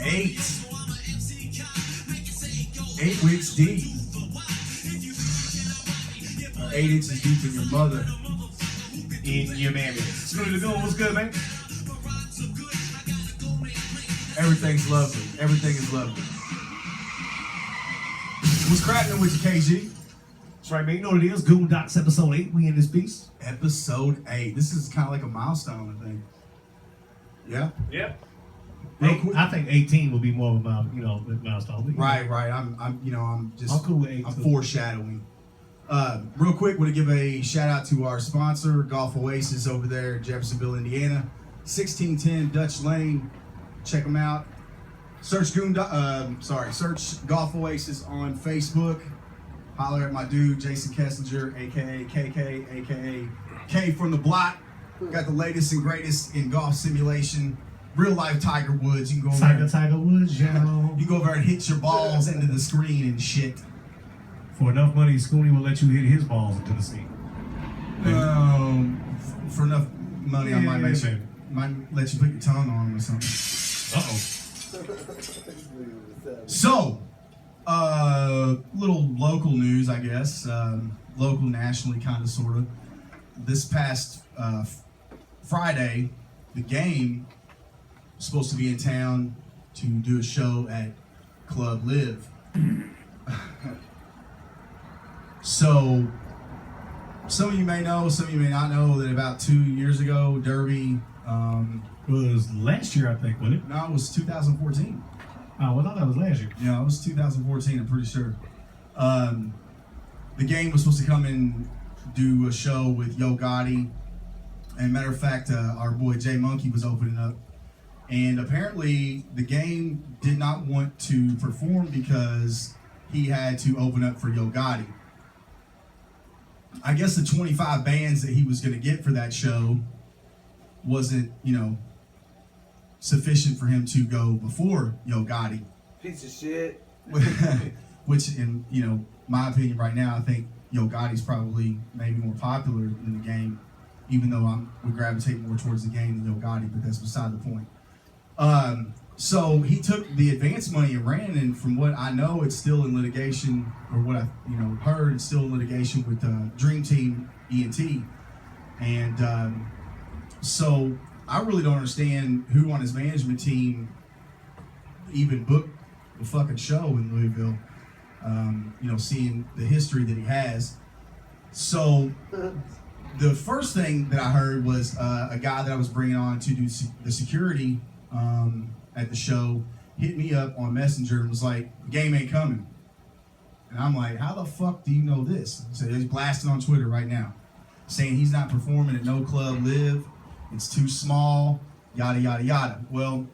8 weeks deep. 8 inches deep in your mother. In your mammy. Scooty the Goon, what's good, man? Everything's lovely. Everything is lovely. What's cracking with you, KG? That's right, man. You know what it is. Goon Doc's episode 8. We in this piece. Episode 8. This is kind of like a milestone, I think. Yeah? Yeah. I think 18 will be more of a milestone. Right. I'm cool with 8 I'm too. foreshadowing. Real quick, want to give a shout out to our sponsor, Golf Oasis over there in Jeffersonville, Indiana, 1610 Dutch Lane. Check them out. Search search Golf Oasis on Facebook. Holler at my dude, Jason Kessinger, aka KK, aka K from the block. Got the latest and greatest in golf simulation. Real life Tiger Woods. You can go over there. Tiger Woods, y'all. You go over there and hit your balls into the screen and shit. For enough money, Scooty will let you hit his balls into the scene. For enough money, I might let you put your tongue on or something. So, little local news, I guess. Local, nationally, kind of, sort of. This past Friday, the game was supposed to be in town to do a show at Club Live. So, some of you may know, some of you may not know that about 2 years ago, Derby was last year, I think, wasn't it? No, it was 2014. Oh, I thought that was last year. Yeah, it was 2014, I'm pretty sure. The game was supposed to come and do a show with Yo Gotti. And matter of fact, our boy Jay Monkey was opening up. And apparently, the game did not want to perform because he had to open up for Yo Gotti. I guess the 25 bands that he was going to get for that show wasn't, sufficient for him to go before Yo Gotti. Piece of shit. Which, in my opinion right now, I think Yo Gotti's probably maybe more popular in the game, even though we gravitate more towards the game than Yo Gotti, but that's beside the point. So he took the advance money and ran, and from what I know, it's still in litigation, or what I heard, it's still in litigation with Dream Team ENT. And so I really don't understand who on his management team even booked the fucking show in Louisville, seeing the history that he has. So the first thing that I heard was a guy that I was bringing on to do the security at the show hit me up on Messenger and was like, "The game ain't coming." And I'm like, "How the fuck do you know this?" So he's blasting on Twitter right now, saying he's not performing at no Club Live. It's too small, yada, yada, yada. Well,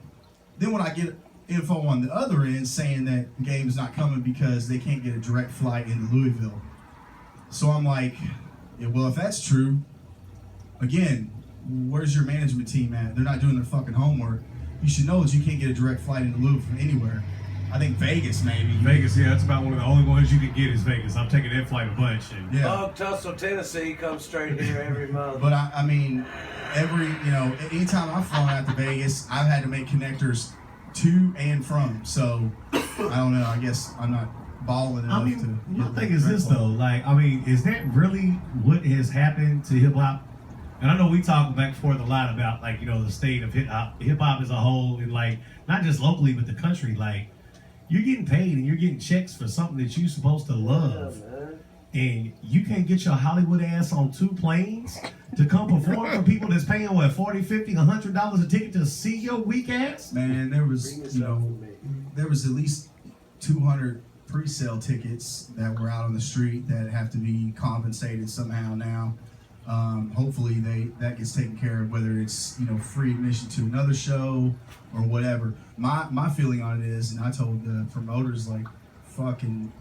then when I get info on the other end saying that the game is not coming because they can't get a direct flight into Louisville. So I'm like, yeah, well, if that's true, again, where's your management team at? They're not doing their fucking homework. You should know that you can't get a direct flight into Louisville from anywhere. I think Vegas, maybe. Vegas, yeah, that's about one of the only ones you can get is Vegas. I'm taking that flight a bunch. And Yeah. Tussle, Tennessee comes straight here every month. But I mean, anytime I've flown out to Vegas, I've had to make connectors to and from. So I don't know. I guess I'm not balling enough to. My thing is this though. Is that really what has happened to hip hop? And I know we talk back and forth a lot about the state of hip hop as a whole, and not just locally but the country. You're getting paid and you're getting checks for something that you're supposed to love. And you can't get your Hollywood ass on 2 planes to come perform for people that's paying $40, $50, $100 a ticket to see your weak ass? Man, there was at least 200 pre-sale tickets that were out on the street that have to be compensated somehow now. Hopefully that gets taken care of, whether it's free admission to another show or whatever. My feeling on it is, and I told the promoters fucking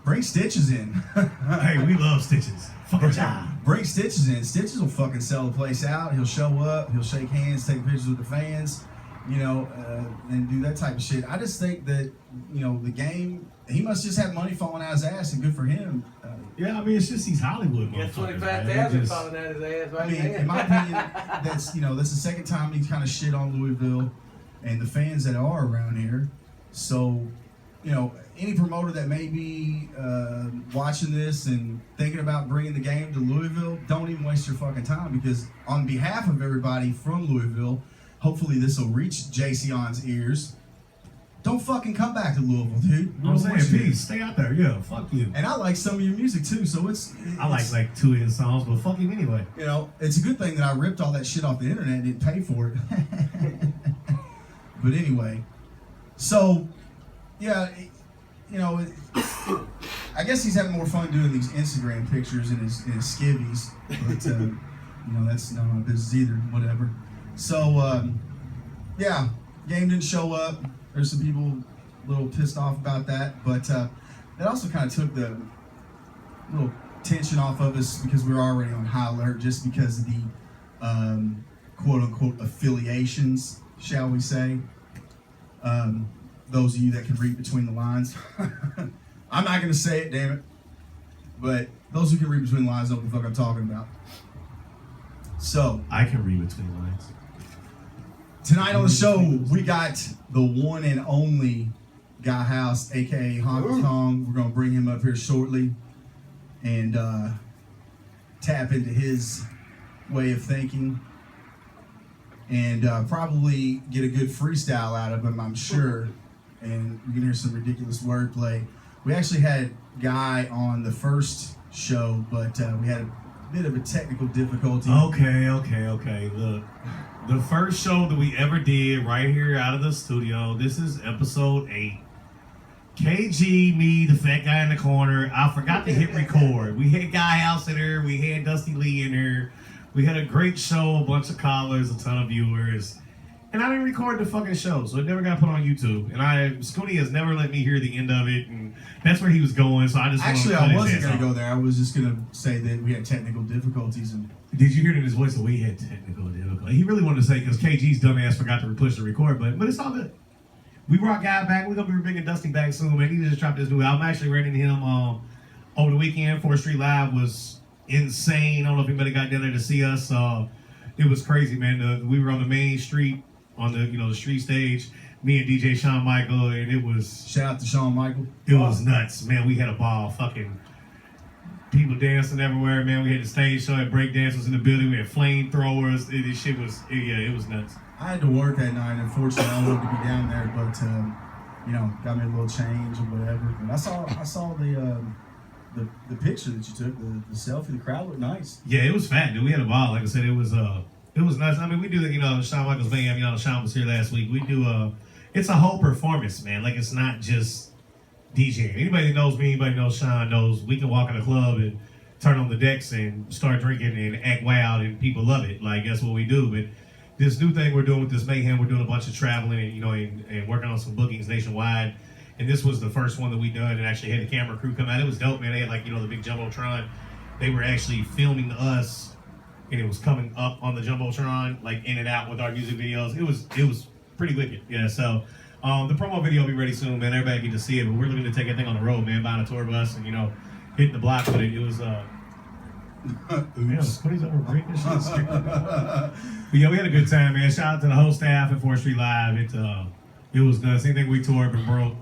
bring Stitches in. Hey, we love Stitches. Fucking job. Bring Stitches in. Stitches will fucking sell the place out. He'll show up. He'll shake hands, take pictures with the fans, and do that type of shit. I just think that the game. He must just have money falling out his ass, and good for him. Yeah, it's just these Hollywood Got motherfuckers. 25,000 falling out his ass right now. In my opinion, that's the second time he's kind of shit on Louisville. and the fans that are around here. So, you know, any promoter that may be watching this and thinking about bringing the game to Louisville, don't even waste your fucking time, because on behalf of everybody from Louisville, hopefully this will reach JCon's ears. Don't fucking come back to Louisville, dude. I'm saying, peace. Stay out there. Yeah, fuck you. And I like some of your music too, so I like 2 of his songs, but fuck him anyway. You know, it's a good thing that I ripped all that shit off the internet and didn't pay for it. But anyway, so yeah, you know, I guess he's having more fun doing these Instagram pictures in his skivvies, but you know, that's none of my business either. Whatever. So yeah, game didn't show up. There's some people a little pissed off about that, but that also kind of took the little tension off of us, because we were already on high alert just because of the quote-unquote affiliations, shall we say. Those of you that can read between the lines. I'm not going to say it, damn it. But those who can read between the lines know what the fuck I'm talking about. So, I can read between the lines. Tonight on the show, we got the one and only Guy House, aka Honky Kong. We're gonna bring him up here shortly and tap into his way of thinking, and probably get a good freestyle out of him, I'm sure. And you can hear some ridiculous wordplay. We actually had Guy on the first show, but we had a bit of a technical difficulty. Okay. Look. The first show that we ever did right here out of the studio, this is episode 8. KG, me, the fat guy in the corner. I forgot to hit record. We had Guy House in there. We had Dusty Lee in there. We had a great show, a bunch of callers, a ton of viewers. And I didn't record the fucking show, so it never got put on YouTube. And Scooty has never let me hear the end of it, and that's where he was going, so I just Actually, I wasn't going to go there. I was just going to say that we had technical difficulties. And did you hear it in his voice that we had technical difficulties? He really wanted to say, because KG's dumbass forgot to push the record button, but it's all good. We brought Guy back. We're going to be bringing Dusty back soon, man. He just dropped this new album. I actually ran into him over the weekend. 4th Street Live was insane. I don't know if anybody got down there to see us. It was crazy, man. We were on the main street, on the street stage, me and DJ Shawn Michael, and it was... Shout out to Shawn Michael. It was nuts, man. We had a ball. Fucking people dancing everywhere, man. We had the stage show, had break dancers in the building. We had flamethrowers. This shit was, it was nuts. I had to work that night. Unfortunately, I wanted to be down there, but got me a little change or whatever. And I saw the picture that you took, the selfie. The crowd looked nice. Yeah, it was fat, dude. We had a ball. Like I said, it was nice. I mean, we do Shawn Michaels Band. Shawn was here last week. We do it's a whole performance, man. Like, it's not just DJing. Anybody that knows me, anybody that knows Shawn knows we can walk in a club and turn on the decks and start drinking and act wild, and people love it. Like, that's what we do. But this new thing we're doing with this Mayhem, we're doing a bunch of traveling and working on some bookings nationwide. And this was the first one that we done and actually had the camera crew come out. It was dope, man. They had the big Jumbotron. They were actually filming us, and it was coming up on the Jumbotron, like in and out with our music videos. It was pretty wicked. Yeah, so the promo video will be ready soon, man. Everybody get to see it, but we're looking to take everything on the road, man, buying a tour bus and, hitting the block with it. It was, Oops. Cody's over breaking shit. But yeah, we had a good time, man. Shout out to the whole staff at 4th Street Live. It was nuts. Anything we toured but broke,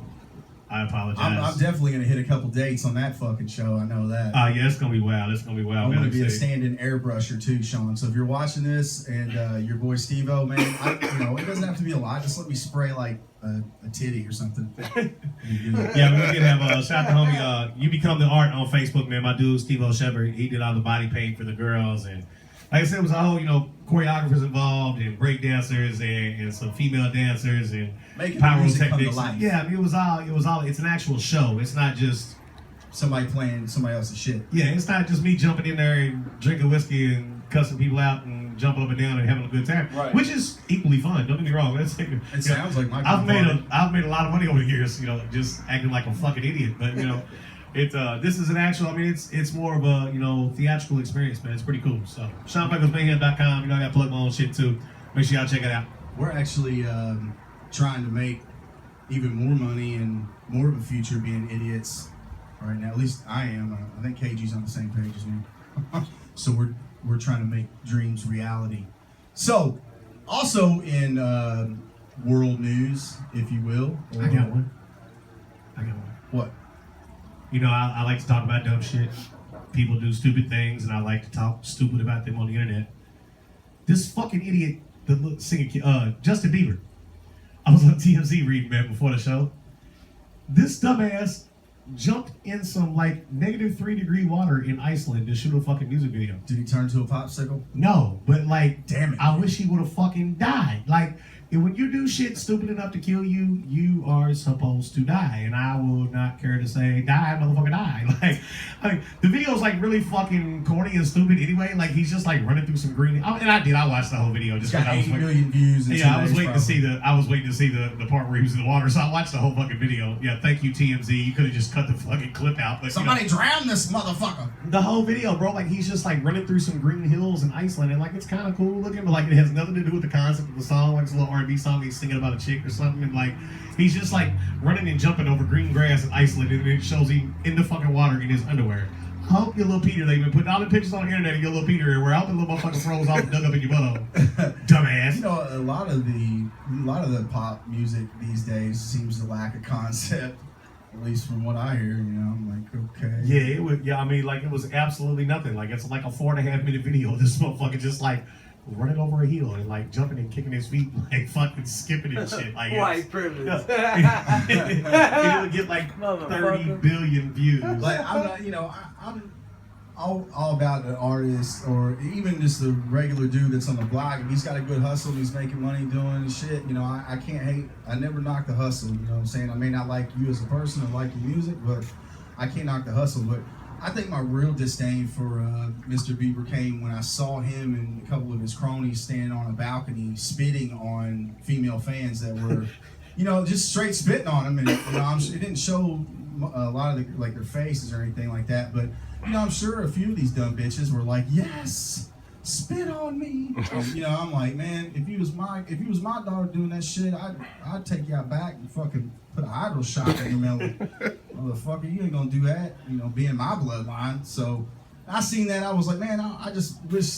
I apologize. I'm definitely going to hit a couple dates on that fucking show. I know that. Yeah, it's going to be wild. It's going to be wild. I'm going to be a stand-in airbrusher too, Sean. So if you're watching this and your boy Steve-O, man, it doesn't have to be a lot. Just let me spray like a titty or something. Yeah, we did have shout out to homie. You Become the Art on Facebook, man. My dude Steve-O Shepard, he did all the body paint for the girls, and like I said, it was a whole choreographers involved and break dancers and some female dancers and pyrotechnics. Yeah, I mean, it was all. It's an actual show. It's not just somebody playing somebody else's shit. Yeah, it's not just me jumping in there and drinking whiskey and cussing people out and jumping up and down and having a good time, right. Which is equally fun. Don't get me wrong. It sounds like my. I've made a lot of money over the years, just acting like a fucking idiot. But this is an actual. I mean, it's more of a theatrical experience, man. It's pretty cool. So SeanMichaelsMayhem.com. I got to plug my own shit too. Make sure y'all check it out. We're actually trying to make even more money and more of a future being idiots right now. At least I am. I think KG's on the same page as me. So we're trying to make dreams reality. So also in world news, if you will. Or, I got one. What? You know, I like to talk about dumb shit. People do stupid things, and I like to talk stupid about them on the internet. This fucking idiot, the singer, Justin Bieber. I was on TMZ reading, man, before the show. This dumbass jumped in some like -3-degree water in Iceland to shoot a fucking music video. Did he turn to a popsicle? No, but like, damn it! I wish he would have fucking died. Like, when you do shit stupid enough to kill you, you are supposed to die, and I will not care to say die, motherfucker, die. Like the video's like really fucking corny and stupid anyway. Like he's just like running through some green. And I watched the whole video just because I was 80 million views. Yeah, I was waiting to see the part where he was in the water, so I watched the whole fucking video. Yeah, thank you TMZ. You could have just cut the fucking clip out. But somebody drown this motherfucker. The whole video, bro, like he's just like running through some green hills in Iceland, and like it's kind of cool looking, but like it has nothing to do with the concept of the song. Like it's a little R&B song, he's singing about a chick or something, and like he's just like running and jumping over green grass in Iceland, and it shows him in the fucking water in his underwear. I hope your little Peter, they've been putting all the pictures on the internet of your little Peter everywhere. I hope the little motherfucker froze off and dug up in your butthole. Dumbass. You know, a lot of the pop music these days seems to lack a concept. At least from what I hear, you know, I'm like, okay. Yeah, it was. Yeah, I mean, like it was absolutely nothing. Like it's like a 4.5 minute video of this motherfucker just like running over a hill and like jumping and kicking his feet, like fucking skipping and shit. Like white privilege. It would get like 30 billion views. Like I'm not, you know, I'm all about the artist or even just the regular dude that's on the block. If he's got a good hustle, he's making money doing shit. You know, I can't hate. I never knock the hustle. You know what I'm saying? I may not like you as a person or like your music, but I can't knock the hustle. But I think my real disdain for Mr. Bieber came when I saw him and a couple of his cronies standing on a balcony spitting on female fans that were, you know, just straight spitting on them. And you know, it didn't show a lot of their faces or anything like that, but you know, I'm sure a few of these dumb bitches were like, "Yes, spit on me." You know, I'm like, man, if you was my daughter doing that shit, I'd take you out back and fucking put a hydro shot in your melon. Motherfucker, you ain't gonna do that. You know, being my bloodline. So I seen that, I was like, man, I just wish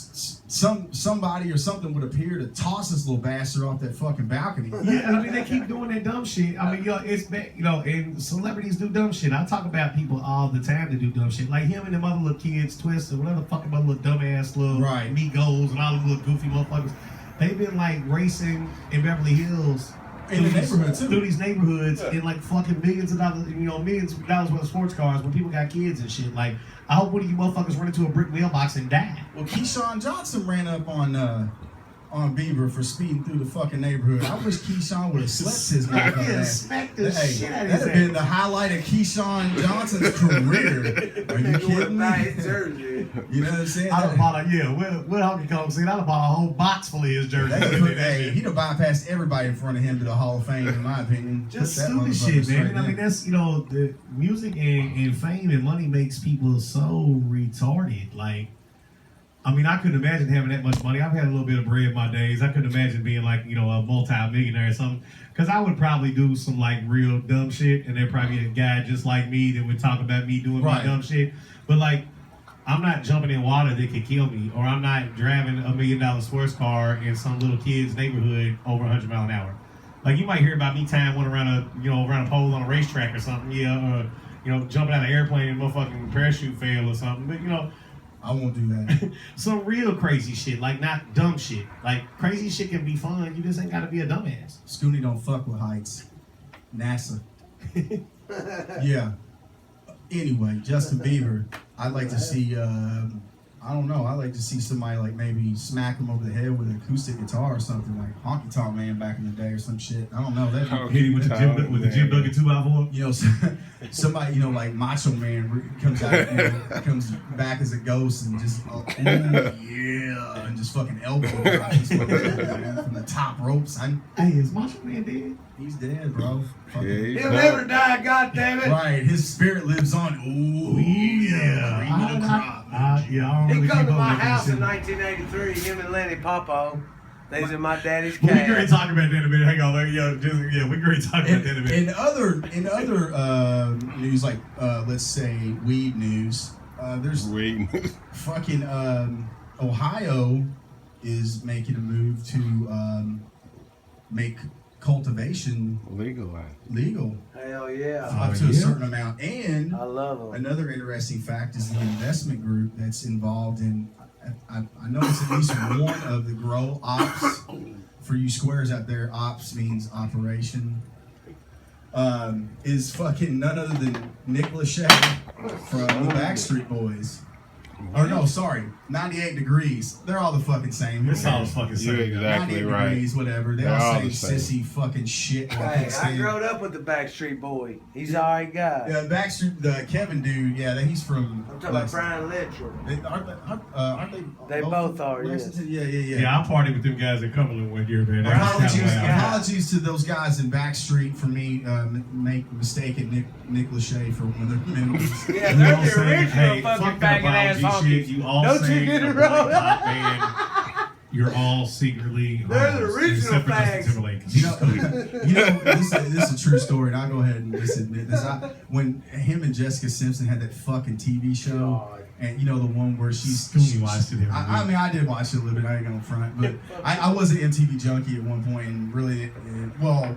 somebody or something would appear to toss this little bastard off that fucking balcony. Yeah, I mean, they keep doing that dumb shit. I mean, it's bad, you know, and celebrities do dumb shit. I talk about people all the time that do dumb shit. Like him and them other little kids, Twist, and whatever the fucking other little dumbass little Migos and all them little goofy motherfuckers. They've been like racing in Beverly Hills. In the neighborhood too. Through these neighborhoods in like fucking millions of dollars worth of sports cars when people got kids and shit. Like, I hope one of you motherfuckers run into a brick mailbox and die. Well, Keyshawn Johnson ran up on Bieber for speeding through the fucking neighborhood. I wish Keyshawn would have slept his motherfucking ass. Smacked the shit out of his that'd have been the highlight of Keyshawn Johnson's career. Are you kidding me? You know what I'm saying? I'd have bought what Honkey Kong said, I'd have bought a whole box full of his jerseys. He'd have bypassed everybody in front of him to the Hall of Fame, in my opinion. Just stupid shit, man. I mean, that's, you know, the music and fame and money makes people so retarded. Like, I mean, I couldn't imagine having that much money. I've had a little bit of bread in my days. I couldn't imagine being like, you know, a multi-millionaire or something. Because I would probably do some like real dumb shit, and there'd probably be a guy just like me that would talk about me doing my dumb shit. But like, I'm not jumping in water that could kill me, or I'm not driving $1 million sports car in some little kid's neighborhood over 100 miles an hour. Like, you might hear about me tying one around a pole on a racetrack or something, or you know, jumping out of an airplane and motherfucking parachute fail or something. But you know, I won't do that. Some real crazy shit, like not dumb shit. Like, crazy shit can be fun. You just ain't got to be a dumbass. Scooney don't fuck with heights. NASA. Yeah. Anyway, Justin Bieber, I'd like to see, I don't know, I'd like to see somebody like maybe smack him over the head with an acoustic guitar or something, like Honky Tonk Man back in the day or some shit. I don't know. That hit him with the Jim Duggan 2x4. You know, somebody, you know, like Macho Man comes out, you know, comes back as a ghost and just, yeah, and just fucking elbow drops from the top ropes. Hey, is Macho Man dead? He's dead, bro. He'll never die, goddammit. Right, his spirit lives on. Ooh, yeah. I don't He come to my that house shit. in 1983, him and Lenny Popo. They's in my daddy's But we cab. can already talk about that in a minute. Hang on, we can already talk about that in a minute. In other news, like let's say weed news, there's fucking Ohio is making a move to make cultivation legal. Hell yeah. up to a certain amount. And I love them. another interesting fact is the investment group that's involved in. I know it's at least one of the grow ops. For you squares out there, ops means operation. Is fucking none other than Nick Lachey from the Backstreet Boys. Or no, sorry, 98 Degrees. They're all the fucking same. This sounds fucking You're same. exactly 98 right. Degrees, whatever. They They're all all say the same. sissy fucking shit. Hey, I grew up with the Backstreet Boy. He's an alright guy. Yeah, Backstreet, the Kevin dude, yeah, he's from. I'm talking about Brian Littrell. Aren't they? They both are, yes. Lexington? Yeah. Yeah, I partied with them guys in Cumberland one year, man. Apologies to those guys in Backstreet for me mistaking Nick Lachey for one of their members. Yeah, they're the original fucking faggot ass honkies. You all Don't you sang get it a wrong? boy pop band. You're all secretly They're the homeless, original except for Justin fags. Timberlake. This is a true story, and I'll go ahead and just admit this. When him and Jessica Simpson had that fucking TV show, God. and the one where she's Scooney watched it every I mean, I did watch it a little bit. I ain't gonna front, but I was an MTV junkie at one point, and really, well,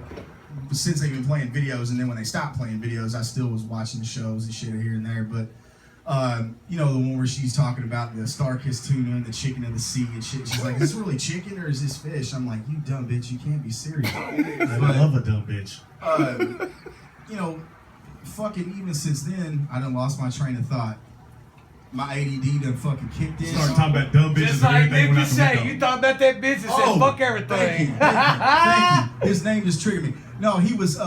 since they've been playing videos, and then when they stopped playing videos, I still was watching the shows and shit here and there. But the one where she's talking about the Star-Kissed tuna and the chicken of the sea and shit. She's like, "Is this really chicken or is this fish?" I'm like, "You dumb bitch, you can't be serious." I love a dumb bitch. Fucking even since then, I done lost my train of thought. My ADD done fucking kicked in. Started talking about dumb bitches. Just and like everything Nick went out the Lachey. window. You thought about that bitch and said, fuck everything. Thank you. His name just triggered me. No, he was,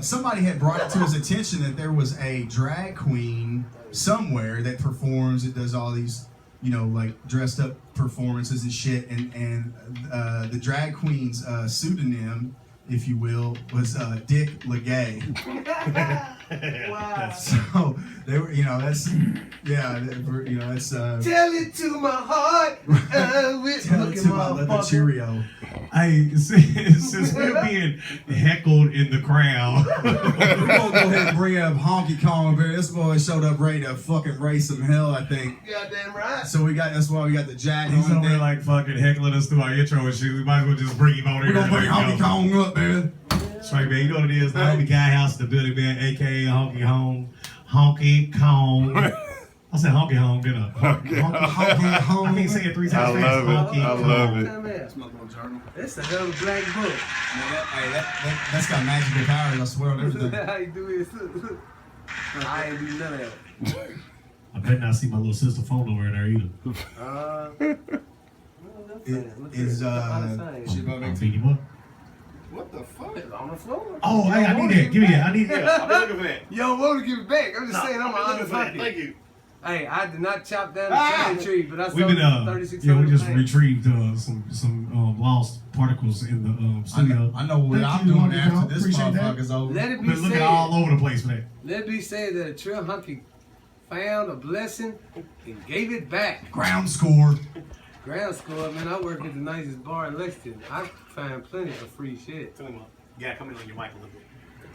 somebody had brought it to his attention that there was a drag queen somewhere that performs, it does all these, like dressed up performances and shit. And the drag queen's pseudonym, if you will, was Dick LeGay. Wow. So they were, that's, that's. Tell it to my heart. Tell it to my leather Cheerio. Hey, since we're being heckled in the crowd, We're gonna go ahead and bring up Honky Kong, man. This boy showed up ready to fucking raise some hell, I think. Goddamn right. So that's why we got the Jack he's on over there deck. like fucking heckling us through our intro and shit. We might as well just bring him on We're here. gonna bring Honky Kong up, man. That's right, man. You know what it is. The homie guy house, the building, man, aka Honky Home. Honky Kong. I said Honky Home, didn't I? Honky Kong. I can't say it 3 times fast. love it. Honky I Kong. love it. Smoke on journal. It's a hell of a black book. That's got magical powers, I swear on everything. How you do it? I ain't do none of that. I better not see my little sister phone over there either. Is shit I'll feed him up. What the fuck? It's on the floor. Oh, hey, I need that. Give me that. I need that. I've been looking for that. Yo, what to give it back? I'm just saying, I'm an I've honest been looking for that. hunter. Thank you. Hey, I did not chop down the cherry tree, but I We've sold been, 3600 we just plants. retrieved some lost particles in the studio. I know what Thank I'm you, doing Honky after Kong. this Appreciate that. motherfucker's over. Let it be Been looking said. all over the place for that. Let it be said that a true hunky found a blessing and gave it back. Ground score. Ground score, man. I work at the nicest bar in Lexington. I find plenty of free shit. Yeah, come in on your mic a little bit.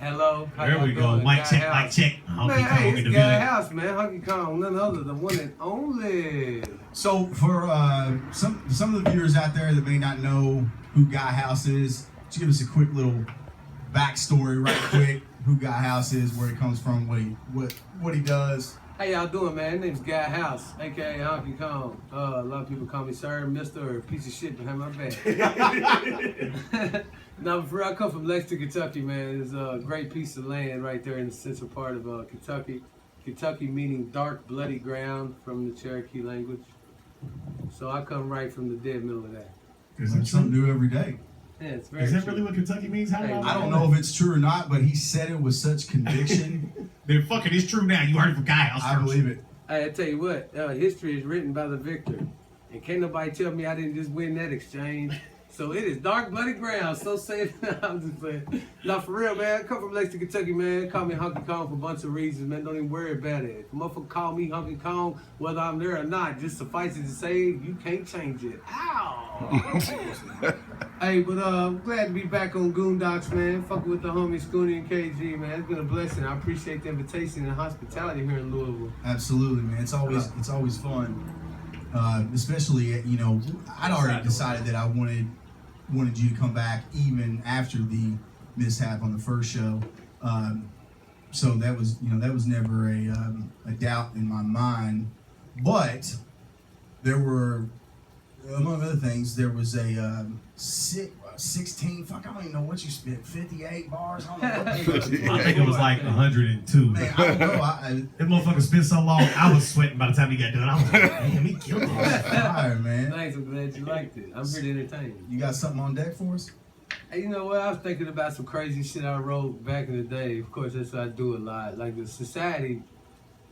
Hello. how There y'all we go. doing? Mic Guy check, House. mic check. Honky Man, hey, Kong in it's the Guy building. House, man. Honky Kong, none other than one and only. So for some of the viewers out there that may not know who Guy House is, just give us a quick little backstory, right quick. Who Guy House is, where he comes from, what he does. How y'all doing, man? His name's Guy House, aka Honky Kong. A lot of people call me Sir, Mister, or piece of shit behind my back. Now, for real, I come from Lexington, Kentucky, man. It's a great piece of land right there in the central part of Kentucky. Kentucky meaning dark, bloody ground from the Cherokee language. So I come right from the dead middle of that. Is Learn that something true? new every day. Yeah, it's very Is that true. really what Kentucky means? How do Hey, I don't know if it's true or not, but he said it with such conviction. Then fucking it's true now. You heard it from Guy House. I believe it. Hey, I tell you what, history is written by the victor. And can't nobody tell me I didn't just win that exchange. So it is dark, bloody ground. So say I'm just saying. Now, for real, man, I come from Lexington, Kentucky, man. Call me Honky Kong for a bunch of reasons, man. Don't even worry about it. If a motherfucker call me Honky Kong, whether I'm there or not, just suffice it to say, you can't change it. Ow! Hey, but I'm glad to be back on Goon Docs, man. Fucking with the homies Scooney and KG, man. It's been a blessing. I appreciate the invitation and hospitality here in Louisville. Absolutely, man. It's always fun. Especially, I'd already decided that I wanted you to come back even after the mishap on the first show. So that was never a doubt in my mind. But there were, among other things, there was a 16. Fuck, I don't even know what you spit. 58 bars. I don't know what the fuck. I think it was like 102. Man, I don't know. That motherfucker spent so long, I was sweating by the time he got done. I was like, damn, he killed it. Fire, man. Thanks, I'm glad you liked it. I'm here to entertain you. You got something on deck for us? Hey, you know what? I was thinking about some crazy shit I wrote back in the day. Of course, that's what I do a lot. Like, the society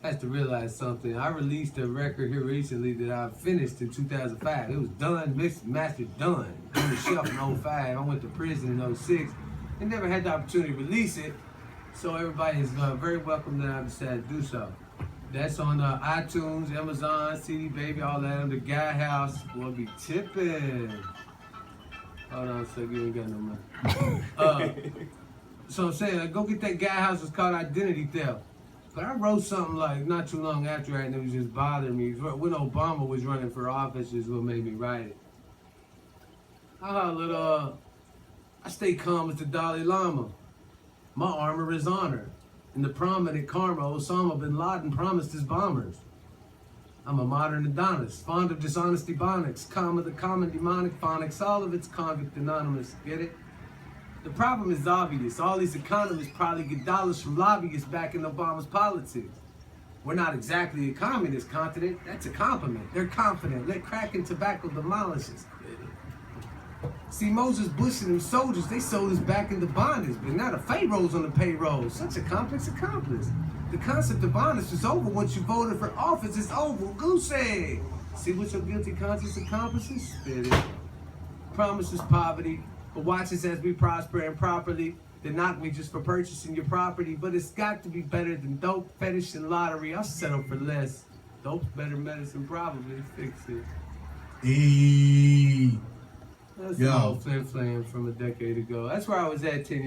has to realize something. I released a record here recently that I finished in 2005. It was done, mixed, mastered, done. On the shelf in 05. I went to prison in 06. And never had the opportunity to release it. So everybody is very welcome that I decided to do so. That's on iTunes, Amazon, CD Baby, all that under Guy House. We'll be tipping. Hold on a second, you ain't got no money. So I'm saying, go get that Guy House. It's called Identity Theft. But I wrote something like not too long after that, and it was just bothering me. When Obama was running for office is what made me write it. I hollered, I stay calm as the Dalai Lama. My armor is honor. In the prominent karma, Osama bin Laden promised his bombers. I'm a modern Adonis, fond of dishonesty bonics, comma the common demonic phonics, all of it's convict anonymous, get it? The problem is obvious. All these economists probably get dollars from lobbyists backing Obama's politics. We're not exactly a communist continent. That's a compliment. They're confident. Let crack and tobacco demolish us. See, Moses Bush and them soldiers, they sold us back into bondage, but now the Pharaoh's on the payroll. Such a complex accomplice. The concept of honest is over once you voted for office. It's over. Goose egg. See what your guilty conscience accomplishes? Spit it. Promises poverty, but watch us as we prosper and properly. They knock me just for purchasing your property, but it's got to be better than dope, fetish, and lottery. I'll settle for less. Dope's better medicine, probably. Fix it. Hey. That's Yo. an old flim flam from a decade ago. That's where I was at 10 years